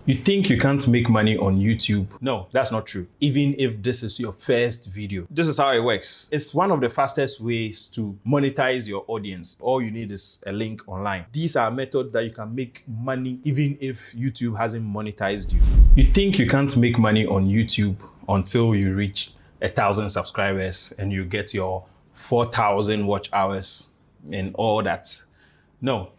You think you can't make money on YouTube? No, that's not true. Even if this is your first video. This is how it works. It's one of the fastest ways to monetize your audience. All you need is a link online. These are methods that you can make money even if YouTube hasn't monetized you. You think you can't make money on YouTube until you reach 1,000 subscribers and you get your 4,000 watch hours and all that. No,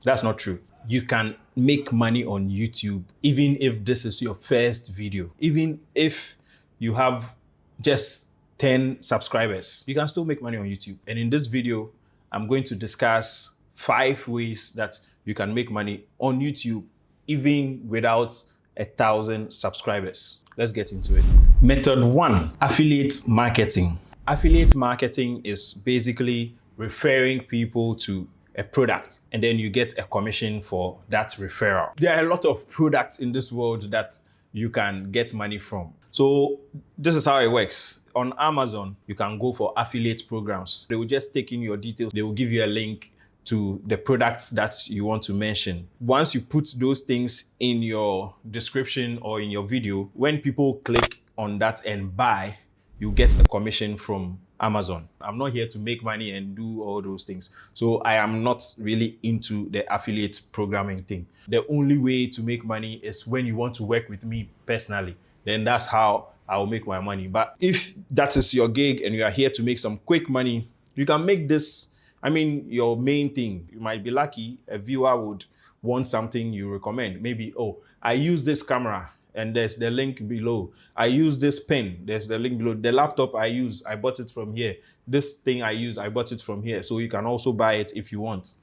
that's not true. You can make money on YouTube even if this is your first video. Even if you have just 10 subscribers, you can still make money on YouTube. And in this video, I'm going to discuss 5 ways that you can make money on YouTube even without 1,000 subscribers. Let's get into it. Method 1, affiliate marketing. Affiliate marketing is basically referring people to a product and then you get a commission for that referral. There are a lot of products in this world that you can get money from. So this is how it works. On Amazon, you can go for affiliate programs. They will just take in your details. They will give you a link to the products that you want to mention. Once you put those things in your description or in your video, when people click on that and buy, you get a commission from Amazon. I'm not here to make money and do all those things. So I am not really into the affiliate programming thing. The only way to make money is when you want to work with me personally. Then that's how I'll make my money. But if that is your gig and you are here to make some quick money, you can make this, your main thing. You might be lucky, a viewer would want something you recommend. Maybe, oh, I use this camera, and there's the link below. I use this pen, there's the link below. The laptop I use, I bought it from here. This thing I use, I bought it from here. So you can also buy it if you want.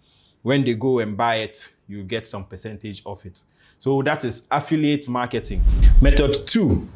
When they go and buy it, you get some percentage of it. So that is affiliate marketing. Method 2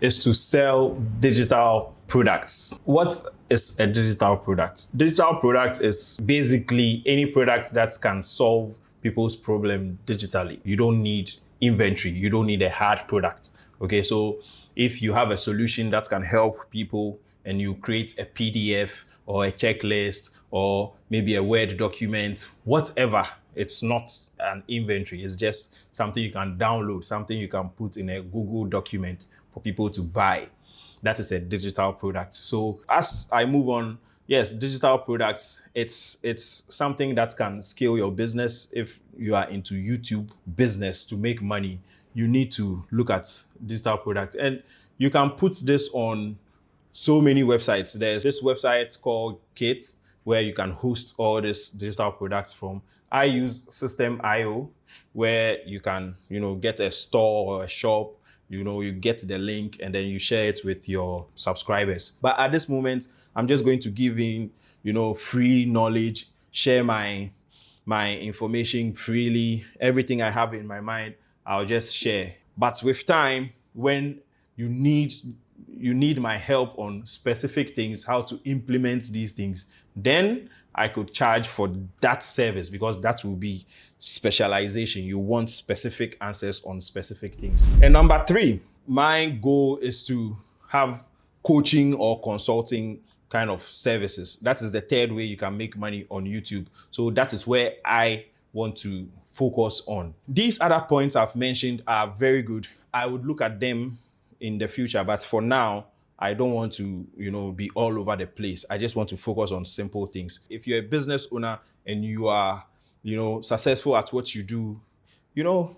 is to sell digital products. What is a digital product? Digital product is basically any product that can solve people's problem digitally. You don't need inventory. You don't need a hard product. Okay, so if you have a solution that can help people and you create a PDF or a checklist or maybe a Word document, whatever, it's not an inventory. It's just something you can download, something you can put in a Google document for people to buy. That is a digital product. So as I move on, yes, digital products, it's something that can scale your business. If you are into YouTube business to make money, you need to look at digital products. And you can put this on so many websites. There's this website called Kit where you can host all these digital products from. I use System.io where you can, get a store or a shop. You get the link and then you share it with your subscribers. But at this moment, I'm just going to give in, free knowledge, share my information freely. Everything I have in my mind, I'll just share. But with time, when you need my help on specific things, how to implement these things, then I could charge for that service because that will be specialization. You want specific answers on specific things. And number 3, my goal is to have coaching or consulting kind of services. That is the 3rd way you can make money on YouTube. So that is where I want to focus on. These other points I've mentioned are very good. I would look at them in the future, but for now, I don't want to, be all over the place. I just want to focus on simple things. If you're a business owner and you are, successful at what you do,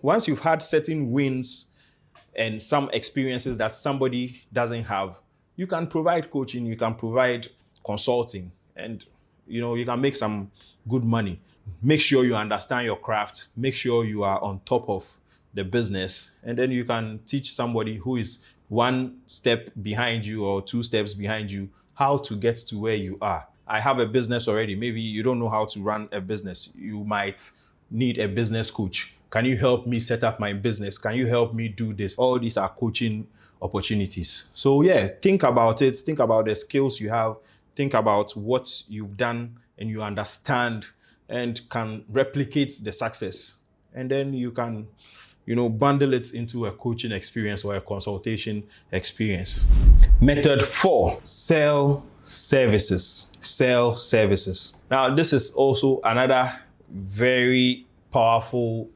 once you've had certain wins and some experiences that somebody doesn't have, you can provide coaching, you can provide consulting, and, you can make some good money. Make sure you understand your craft. Make sure you are on top of the business, and then you can teach somebody who is 1 step behind you or 2 steps behind you how to get to where you are. I have a business already. Maybe you don't know how to run a business. You might need a business coach. Can you help me set up my business? Can you help me do this? All these are coaching opportunities. So yeah, think about it. Think about the skills you have. Think about what you've done and you understand and can replicate the success. And then you can bundle it into a coaching experience or a consultation experience. Method 4, sell services. Sell services. Now, this is also another very powerful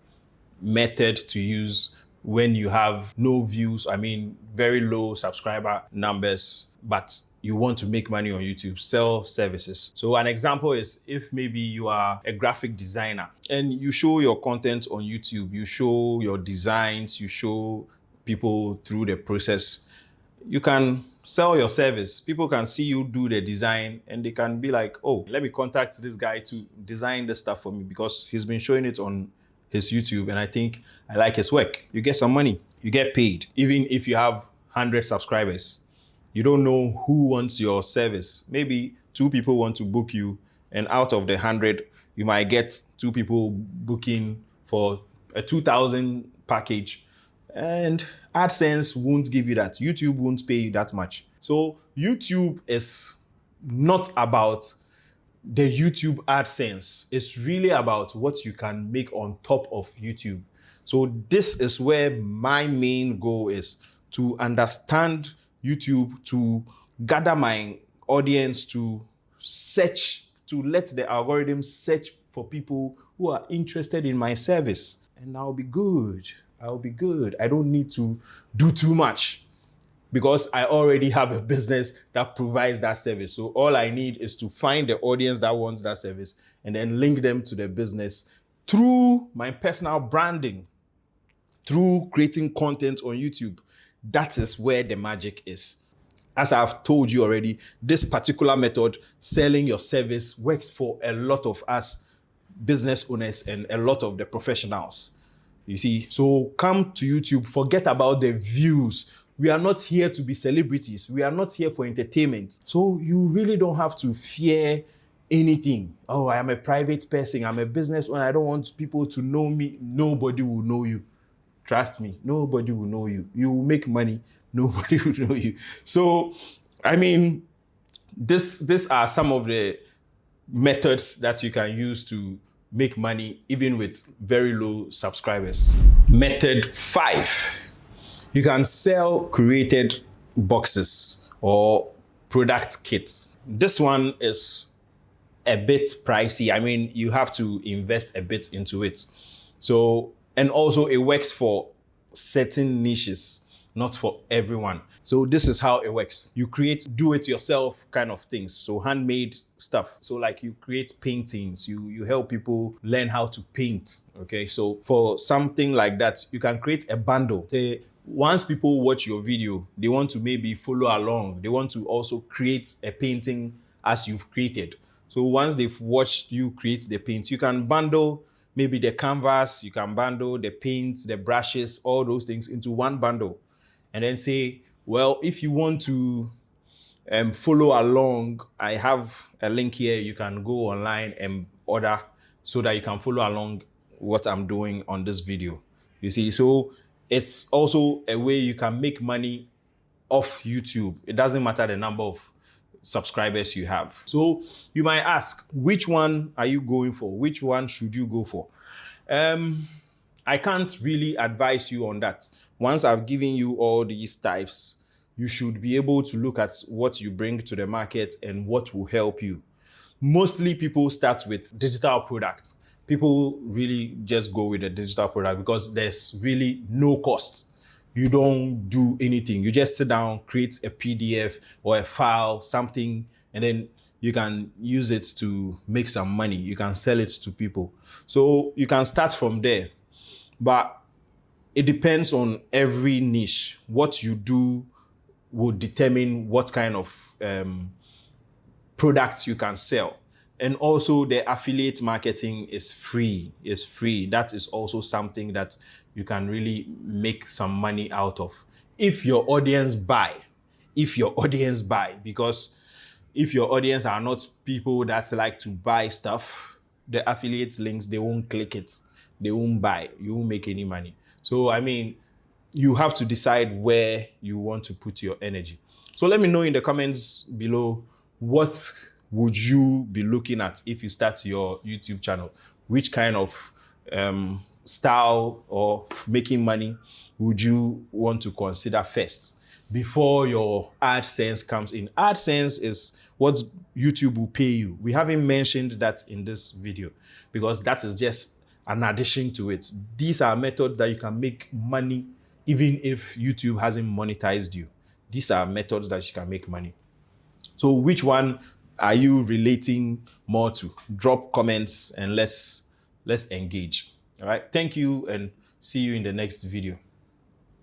method to use when you have no views, I mean, very low subscriber numbers, but you want to make money on YouTube, sell services. So an example is if maybe you are a graphic designer and you show your content on YouTube, you show your designs, you show people through the process, you can sell your service. People can see you do the design and they can be like, oh, let me contact this guy to design the stuff for me because he's been showing it on his YouTube and I think I like his work. You get some money, you get paid. Even if you have 100 subscribers, you don't know who wants your service. Maybe 2 people want to book you and out of the 100, you might get 2 people booking for a 2,000 package and AdSense won't give you that. YouTube won't pay you that much. So YouTube is not about the YouTube AdSense. It's really about what you can make on top of YouTube. So this is where my main goal is, to understand YouTube, to gather my audience, to search, to let the algorithm search for people who are interested in my service. And I'll be good. I'll be good. I don't need to do too much because I already have a business that provides that service. So all I need is to find the audience that wants that service and then link them to the business through my personal branding, through creating content on YouTube. That is where the magic is. As I've told you already, this particular method, selling your service, works for a lot of us business owners and a lot of the professionals. You see, so come to YouTube, forget about the views. We are not here to be celebrities. We are not here for entertainment. So you really don't have to fear anything. Oh, I am a private person. I'm a business owner. I don't want people to know me. Nobody will know you. Trust me, nobody will know you. You will make money. Nobody will know you. So, I mean, these are some of the methods that you can use to make money even with very low subscribers. Method 5, you can sell created boxes or product kits. This one is a bit pricey. I mean, you have to invest a bit into it. So, and also it works for certain niches, not for everyone. So this is how it works. You create do-it-yourself kind of things. So handmade stuff. So like you create paintings, you help people learn how to paint. Okay, so for something like that, you can create a bundle. Say, once people watch your video, they want to maybe follow along. They want to also create a painting as you've created. So once they've watched you create the paint, you can bundle maybe the canvas, you can bundle the paints, the brushes, all those things into one bundle. And then say, well, if you want to follow along, I have a link here. You can go online and order so that you can follow along what I'm doing on this video. You see, so it's also a way you can make money off YouTube. It doesn't matter the number of subscribers you have. So you might ask, which one are you going for? Which one should you go for? I can't really advise you on that. Once I've given you all these types, you should be able to look at what you bring to the market and what will help you. Mostly people start with digital products. People really just go with the digital product because there's really no cost. You don't do anything. You just sit down, create a PDF or a file, something, and then you can use it to make some money. You can sell it to people. So you can start from there. But it depends on every niche. What you do will determine what kind of products you can sell. And also the affiliate marketing is free. It's free. That is also something that you can really make some money out of. If your audience buy, because if your audience are not people that like to buy stuff, the affiliate links, they won't click it. They won't buy. You won't make any money. So, I mean, you have to decide where you want to put your energy. So let me know in the comments below, what would you be looking at if you start your YouTube channel? Which kind of style or making money would you want to consider first before your AdSense comes in? AdSense is what YouTube will pay you. We haven't mentioned that in this video because that is just an addition to it. These are methods that you can make money even if YouTube hasn't monetized you. These are methods that you can make money. So which one are you relating more to? Drop comments and let's engage. All right. Thank you and see you in the next video.